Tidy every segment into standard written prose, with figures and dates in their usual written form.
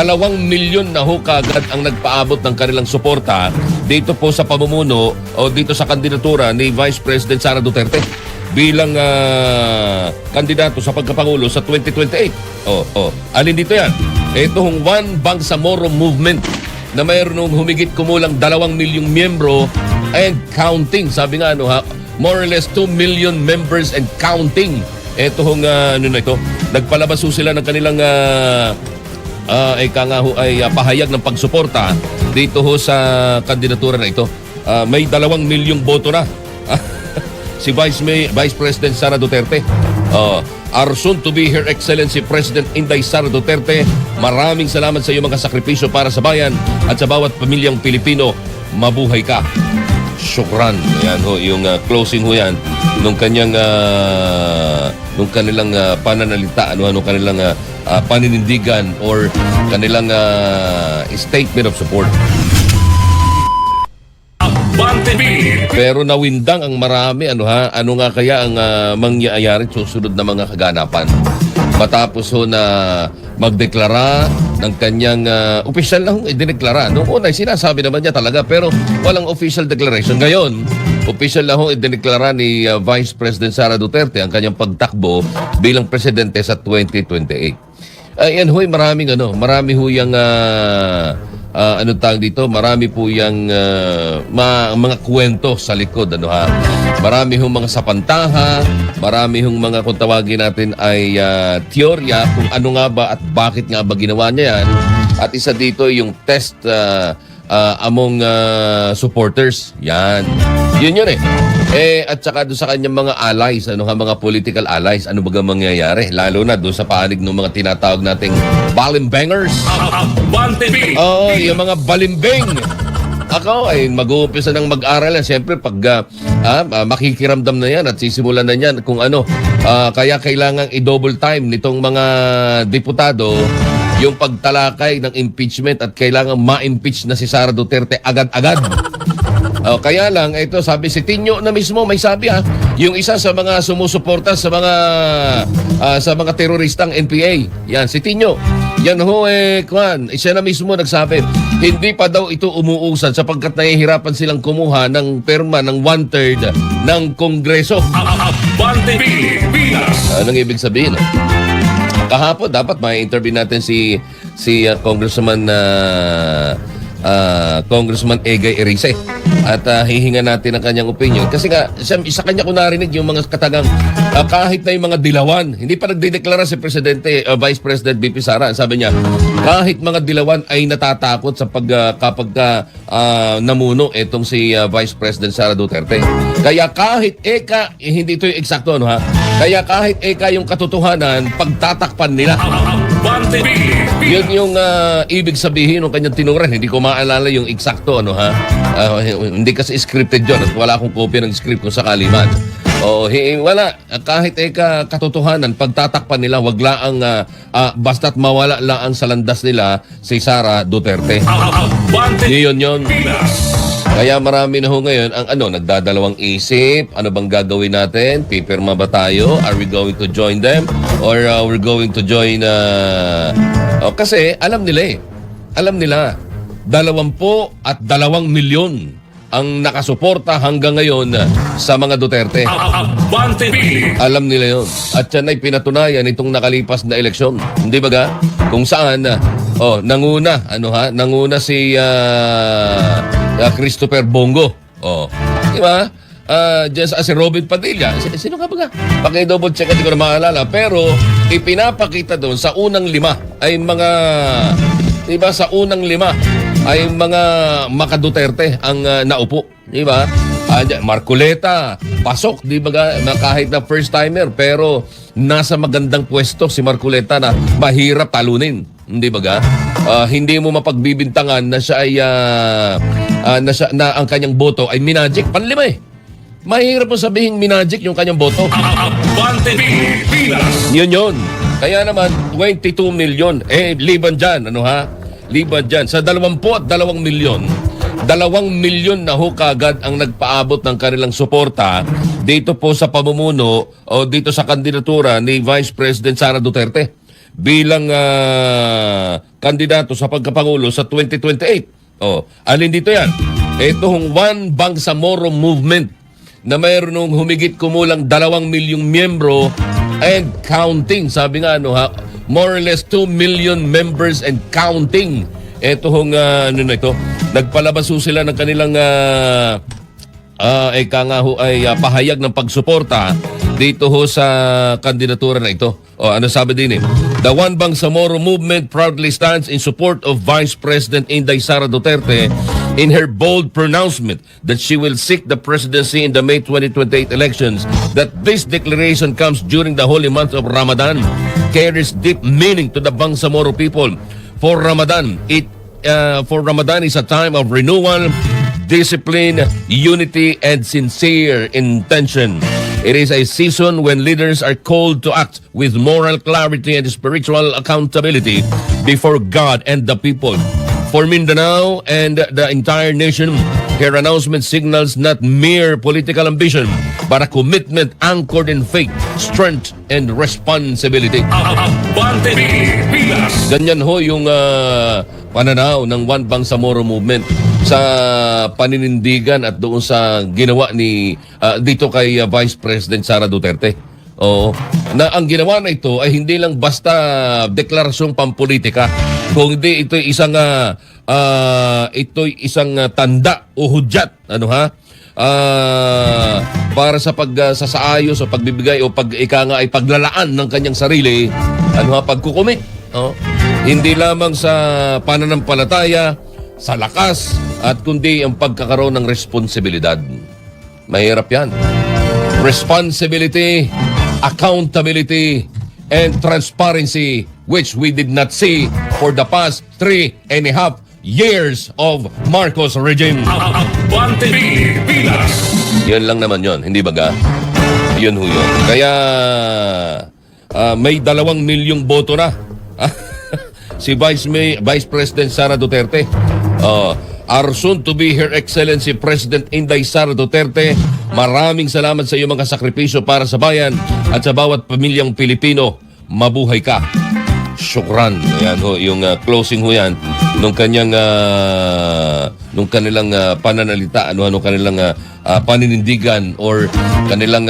2 milyon na ho kagad ang nagpaabot ng kanilang suporta dito po sa pamumuno o dito sa kandidatura ni Vice President Sara Duterte bilang kandidato sa pagkapangulo sa 2028. Alin dito yan? Ito hong One Bangsamoro Movement na mayroon humigit kumulang 2 milyong miyembro and counting. Sabi nga more or less 2 million members and counting. Ito hong nagpalabas ho sila ng kanilang pahayag ng pagsuporta dito ho sa kandidatura na ito. May 2 milyong boto na si Vice President Sara Duterte. Our soon to be Her Excellency President Inday Sara Duterte, maraming salamat sa iyong mga sakripisyo para sa bayan at sa bawat pamilyang Pilipino. Mabuhay ka. Syukran. Ayan ho, yung closing ho yan nung kanilang pananalita, nung kanilang paninindigan or kanilang statement of support. Pero nawindang ang marami. Ano nga kaya ang mangyayari susunod na mga kaganapan? Matapos ho na magdeklara ng kanyang official na idineklara. Noong una, sinasabi naman niya talaga pero walang official declaration. Ngayon, official na ho idineklara ni Vice President Sara Duterte ang kanyang pagtakbo bilang presidente sa 2028. Yan ho, marami ho yung marami po yung mga kwento sa likod. Marami hong mga sapantaha, marami hong mga kung tawagin natin ay teorya kung ano nga ba at bakit nga ba ginawa niya yan. At isa dito yung test among supporters. Yan. Yun eh. At saka doon sa kanyang mga allies, mga political allies, ano ba mangyayari? Lalo na doon sa panig ng mga tinatawag nating balimbangers. Yung mga balimbing. Ako ay mag-uumpisa ng mag-aral yan. Siyempre, pag makikiramdam na yan at sisimulan na yan kung ano. Kaya kailangan i-double time nitong mga diputado yung pagtalakay ng impeachment at kailangan ma-impeach na si Sara Duterte agad-agad. Kaya lang, ito sabi si Tinyo na mismo, may sabi yung isa sa mga sumusuporta sa mga teroristang NPA. Yan, si Tinyo. Yan ho siya na mismo nagsabi, hindi pa daw ito umuusad sapagkat nahihirapan silang kumuha ng perma ng 1/3 ng Kongreso. Anong ibig sabihin? Kahapon, dapat may interview natin si Congressman Egay Erice at hihinga natin ang kanyang opinion kasi nga isa kanya ko narinig yung mga katagang kahit na yung mga dilawan, hindi pa nagdedeklara si Presidente Vice President BP Sara, sabi niya kahit mga dilawan ay natatakot sa kapag namuno etong si Vice President Sara Duterte. Kaya kahit hindi ito yung eksakto kaya kahit yung katotohanan pagtatakpan nila. Yun yung ibig sabihin ng kanyang tinuran. Hindi ko maalala yung eksakto hindi kasi scripted yun at wala akong kopya ng script kung sakali man. Wala. Kahit katotohanan, pagtatakpan nila, wag laang basta't mawala laang sa landas nila si Sara Duterte. Yun. Kaya marami na ho ngayon ang nagdadalawang isip. Ano bang gagawin natin? Pipirma ba tayo? Are we going to join them? Or we're going to join... kasi alam nila Alam nila. 22 milyon ang nakasuporta hanggang ngayon sa mga Duterte. Alam nila yun. At yan ay pinatunayan itong nakalipas na eleksyon. Hindi ba ga? Kung saan, nanguna si Christopher Bongo. Di ba? Si Robin Padilla. Sino ka ba? Paki-double check, hindi ko na maalala. Pero ipinapakita doon sa unang 5 ay mga... Diba? Sa unang 5 ay mga maka-Duterte ang naupo. Diba? Marcoleta, pasok. Diba? Kahit na first-timer. Pero nasa magandang pwesto si Marcoleta na mahirap talunin. Hindi ba? Hindi mo mapagbibintangan na siya ay na ang kanyang boto ay minagic. Panlima Mahirap mo sabihin minagic yung kanyang boto. Yun. Kaya naman 22 milyon. Liban dyan. Liban dyan. Sa 22 milyon. 2 milyon na ho kagad ang nagpaabot ng kanilang suporta dito po sa pamumuno o dito sa kandidatura ni Vice President Sara Duterte bilang kandidato sa pagkapangulo sa 2028. Alin dito yan? Itong One Bangsamoro Movement na mayroon nung humigit kumulang 2 milyong miyembro and counting. Sabi nga, more or less 2 million members and counting. Itong, nagpalabas ho sila ng kanilang pahayag ng pagsuporta dito ho sa kandidatura na ito. Ano sabi din The One Bangsamoro Movement proudly stands in support of Vice President Inday Sara Duterte in her bold pronouncement that she will seek the presidency in the May 2028 elections. That this declaration comes during the holy month of Ramadan carries deep meaning to the Bangsamoro people. For Ramadan is a time of renewal, discipline, unity, and sincere intention. It is a season when leaders are called to act with moral clarity and spiritual accountability before God and the people. For Mindanao and the entire nation, her announcement signals not mere political ambition, but a commitment anchored in faith, strength, and responsibility. Ganyan ho yung pananaw ng One Bangsamoro Movement sa paninindigan at doon sa ginawa ni dito kay Vice President Sara Duterte. Na ang ginawa na ito ay hindi lang basta deklarasyong pampolitika, kundi ito isang tanda o hudyat para sa pagsasaayos o pagbibigay o ay paglalaan ng kanyang sarili, pagkukumit. Hindi lamang sa pananampalataya, sa lakas, at kundi ang pagkakaroon ng responsibilidad. Mahirap yan. Responsibility, accountability, and transparency, which we did not see for the past 3.5 years of Marcos regime. Yan lang naman yon, hindi ba ga? Yun ho yun. Kaya may 2 milyong boto na si Vice President Sara Duterte. Our soon to be Her Excellency President Inday Sara Duterte, maraming salamat sa iyong mga sakripisyo para sa bayan at sa bawat pamilyang Pilipino. Mabuhay ka. Syukran. Ayan ho, yung closing ho yan nung kanilang pananalita, kanilang paninindigan or kanilang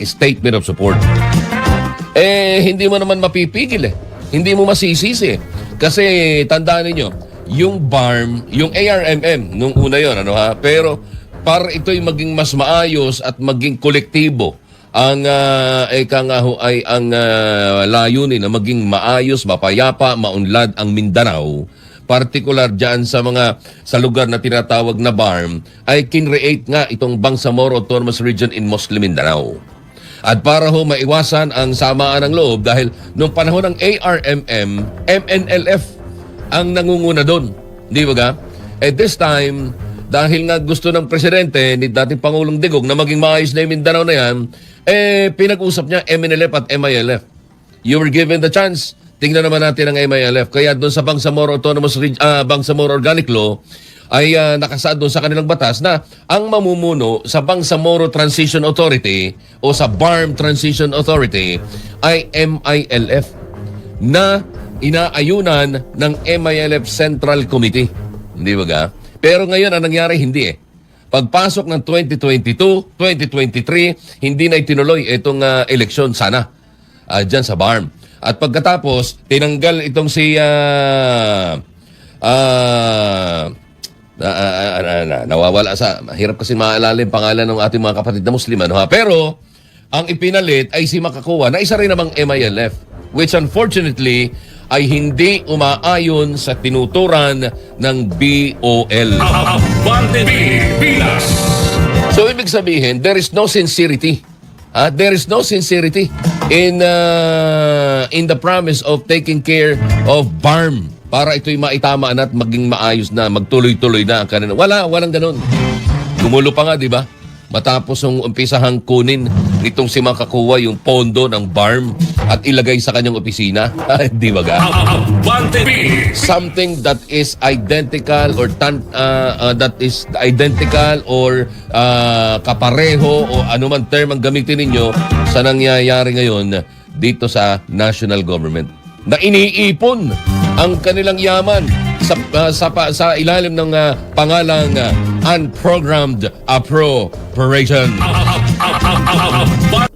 statement of support. Hindi mo naman mapipigil Hindi mo masisisi. Kasi tandaan ninyo, yung BARM, yung ARMM, nung una yun, pero para ito'y maging mas maayos at maging kolektibo, ang layunin na maging maayos, mapayapa, maunlad ang Mindanao, particular dyan sa lugar na tinatawag na BARM, ay kinreate nga itong Bangsamoro Autonomous Region in Muslim Mindanao. At para maiwasan ang samaan ng loob dahil nung panahon ng ARMM, MNLF ang nangunguna doon. Di ba ga? At this time, dahil nga gusto ng presidente ni dating Pangulong Digong na maging maayos na yung Mindanao na yan, pinag-usap niya MNLF at MILF. You were given the chance. Tingnan naman natin ang MILF. Kaya doon sa Bangsamoro Bangsamoro Organic Law, ay nakasaad doon sa kanilang batas na ang mamumuno sa Bangsamoro Transition Authority o sa BARM Transition Authority ay MILF na inaayunan ng MILF Central Committee. Hindi ba ga? Pero ngayon, ang nangyari, hindi Pagpasok ng 2022, 2023, hindi na itinuloy itong eleksyon sana dyan sa BARM. At pagkatapos, tinanggal itong si nawawala sa, mahirap kasi maalala yung pangalan ng ating mga kapatid na Muslim. Pero, ang ipinalit ay si Makakuwa na isa rin namang MILF, which unfortunately ay hindi umaayon sa tinuturan ng BOL. So, ibig sabihin, there is no sincerity. There is no sincerity in the promise of taking care of BARM para ito'y maitama at maging maayos na, magtuloy-tuloy na ang kanina. Walang ganun. Gumulo pa nga, di ba? Matapos ang umpisahang kunin nitong si Makakuwa yung pondo ng BARM at ilagay sa kanyang opisina. Di ba ga? Something that is identical or kapareho o anuman term ang gamitin ninyo sa nangyayari ngayon dito sa national government. na iniipon ang kanilang yaman sa ilalim ng pangalang unprogrammed appropriation.